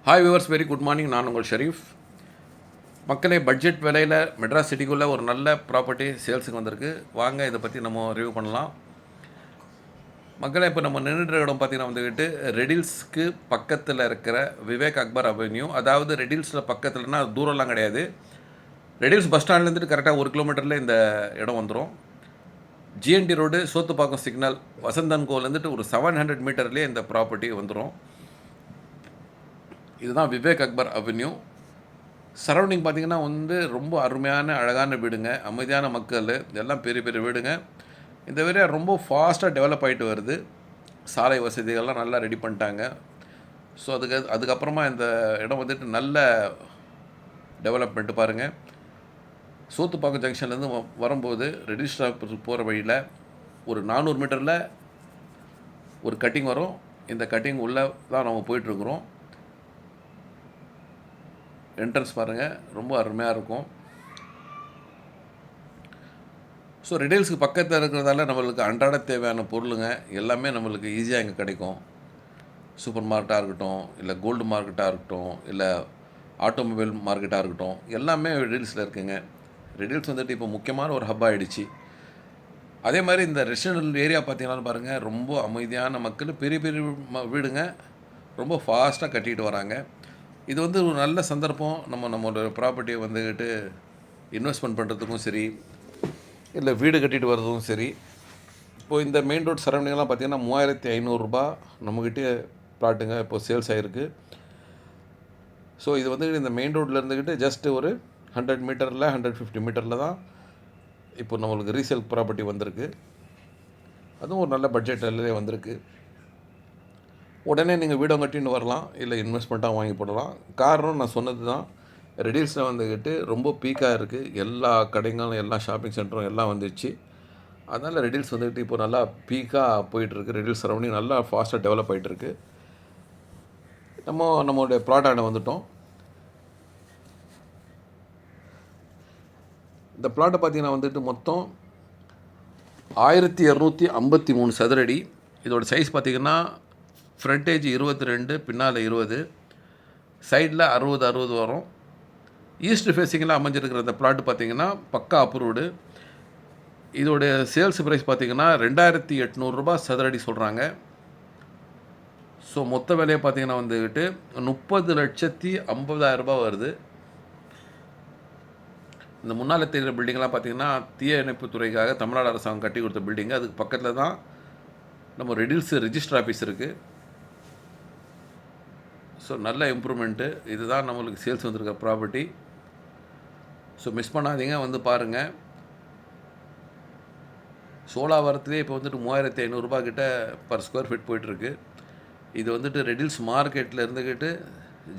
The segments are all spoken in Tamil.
Hi viewers, very good morning. நான் உங்கள் ஷெரீஃப். மக்களே, பட்ஜெட் விலையில் மெட்ராஸ் சிட்டிக்குள்ளே ஒரு நல்ல ப்ராப்பர்ட்டி சேல்ஸுக்கு வந்திருக்கு. வாங்க இதை பற்றி நம்ம ரிவ்யூ பண்ணலாம். மக்களே, இப்போ நம்ம நின்றுட்டு இடம் பார்த்தீங்கன்னா வந்துக்கிட்டு ரெடில்ஸ்க்கு பக்கத்தில் இருக்கிற விவேக் அக்பர் அவென்யூ. அதாவது ரெடில்ஸில் பக்கத்துலனா தூரம்லாம் கிடையாது. ரெடில்ஸ் பஸ் ஸ்டாண்ட்லேருந்துட்டு கரெக்டாக 1 கிலோமீட்டரில் இந்த இடம் வந்துடும். GNT road, Sothupakkam signal, Vasanthan கோவிலேருந்துட்டு ஒரு 700 மீட்டர்லேயே இந்த ப்ராப்பர்ட்டி வந்துடும். இதுதான் விவேக் அக்பர் அவென்யூ. சரௌண்டிங் பார்த்திங்கன்னா ரொம்ப அருமையான அழகான வீடுங்க, அமைதியான மக்கள், எல்லாம் பெரிய பெரிய வீடுங்க. இந்த ஏரியா ரொம்ப ஃபாஸ்ட்டாக டெவலப் ஆகிட்டு வருது. சாலை வசதிகள்லாம் நல்லா ரெடி பண்ணிட்டாங்க. ஸோ அதுக்கப்புறமா இந்த இடம் வந்துட்டு நல்ல டெவலப்மெண்ட்டு பாருங்கள். சோத்துப்பாக்கம் ஜங்ஷன்லேருந்து வரும்போது ரெடிஸ்டாப் போகிற வழியில் ஒரு 400 மீட்டரில் ஒரு கட்டிங் வரும். இந்த கட்டிங் உள்ளே தான் நம்ம போயிட்டுருக்குறோம். என்ட்ரன்ஸ் பாருங்கள், ரொம்ப அருமையாக இருக்கும். ஸோ ரெடில்ஸுக்கு பக்கத்தில் இருக்கிறதால நம்மளுக்கு அன்றாட தேவையான பொருளுங்க எல்லாமே நம்மளுக்கு ஈஸியாக இங்கே கிடைக்கும். சூப்பர் மார்க்கெட்டாக இருக்கட்டும், இல்லை கோல்டு மார்க்கெட்டாக இருக்கட்டும், இல்லை ஆட்டோமொபைல் மார்க்கெட்டாக இருக்கட்டும், எல்லாமே ரெடில்ஸில் இருக்குங்க. ரெடில்ஸ் வந்துட்டு இப்போ முக்கியமான ஒரு ஹப் ஆகிடுச்சு. அதே மாதிரி இந்த ரெசிடென்ஷியல் ஏரியா பார்த்தீங்கன்னாலும் பாருங்கள், ரொம்ப அமைதியான மக்கள், பெரிய பெரிய வீடுங்க, ரொம்ப ஃபாஸ்ட்டாக கட்டிகிட்டு வராங்க. இது ஒரு நல்ல சந்தர்ப்பம். நம்மளோட ப்ராப்பர்ட்டியை வந்துக்கிட்டு இன்வெஸ்ட்மெண்ட் பண்ணுறதுக்கும் சரி, இல்லை வீடு கட்டிட்டு வர்றதுக்கும் சரி. இப்போது இந்த மெயின் ரோட் சரௌண்டிங்லாம் பார்த்திங்கன்னா 3500 நம்மக்கிட்டே ப்ளாட்டுங்க இப்போது சேல்ஸ் ஆகிருக்கு. ஸோ இது இந்த மெயின் ரோட்டில் இருந்துக்கிட்டு ஜஸ்ட்டு ஒரு 100 மீட்டரில் 150 மீட்டரில் தான் இப்போ நம்மளுக்கு ரீசேல் ப்ராப்பர்ட்டி வந்திருக்கு. அதுவும் ஒரு நல்ல பட்ஜெட்டிலே வந்திருக்கு. உடனே நீங்கள் வீடை கட்டின்னு வரலாம், இல்லை இன்வெஸ்ட்மெண்ட்டாக வாங்கி போடலாம். காரணம் நான் சொன்னது தான், ரெடில்ஸில் வந்துக்கிட்டு ரொம்ப பீக்காக இருக்குது. எல்லா கடைங்களும், எல்லா ஷாப்பிங் சென்டரும் எல்லாம் வந்துச்சு. அதனால் ரெடில்ஸ் வந்துக்கிட்டு இப்போ நல்லா பீக்காக போயிட்டுருக்கு. ரெடில்ஸ் சரௌண்டிங் நல்லா ஃபாஸ்ட்டாக டெவலப் ஆகிட்டுருக்கு. நம்மளுடைய ப்ளாட்டாண்ட வந்துட்டோம். இந்த ப்ளாட்டை பார்த்திங்கன்னா வந்துட்டு மொத்தம் 1253 சதுரடி. இதோட சைஸ் பார்த்திங்கன்னா ஃப்ரண்டேஜ் 22, பின்னால் 20, சைடில் 60 வரும். ஈஸ்ட் ஃபேஸிங்கில் அமைஞ்சிருக்கிற இந்த பிளாட்டு பார்த்திங்கன்னா பக்கா அப்ரூவ்டு. இதோடைய சேல்ஸ் ப்ரைஸ் பார்த்திங்கன்னா 2800 சதுரடி சொல்கிறாங்க. ஸோ மொத்த விலையை பார்த்திங்கன்னா வந்துக்கிட்டு 30,50,000 வருது. இந்த முன்னால் தெரிகிற பில்டிங்லாம் பார்த்திங்கன்னா தீயணைப்பு துறைக்காக தமிழ்நாடு அரசாங்கம் கட்டி கொடுத்த பில்டிங்கு. அதுக்கு பக்கத்தில் தான் நம்ம ரெடில்ஸ் ரெஜிஸ்டர் ஆஃபீஸ் இருக்குது. ஸோ நல்ல இம்ப்ரூவ்மெண்ட்டு. இதுதான் நம்மளுக்கு சேல்ஸ் வந்திருக்க ப்ராப்பர்ட்டி. ஸோ மிஸ் பண்ணாதீங்க, பாருங்கள். சோலாவரத்துலேயே இப்போ 3500 கிட்ட பர் ஸ்கொயர் ஃபீட் போயிட்டுருக்கு. இது ரெடில்ஸ் மார்க்கெட்டில் இருந்துக்கிட்டு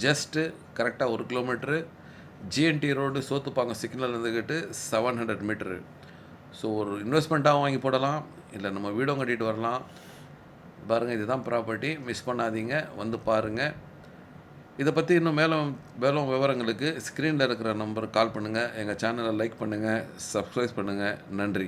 ஜஸ்ட்டு கரெக்டாக 1 kilometre, GND road, Sothupakkam signal இருந்துக்கிட்டு 700 மீட்ரு. ஸோ ஒரு இன்வெஸ்ட்மெண்ட்டாகவும் வாங்கி போடலாம், இல்லை நம்ம வீடும் கட்டிகிட்டு வரலாம். பாருங்கள், இதுதான் ப்ராப்பர்ட்டி. மிஸ் பண்ணாதீங்க, பாருங்கள். இதை பற்றி இன்னும் மேலும் விவரங்களுக்கு ஸ்க்ரீனில் இருக்கிற நம்பருக்கு கால் பண்ணுங்கள். எங்கள் சேனலை லைக் பண்ணுங்கள், சப்ஸ்கிரைப் பண்ணுங்கள். நன்றி.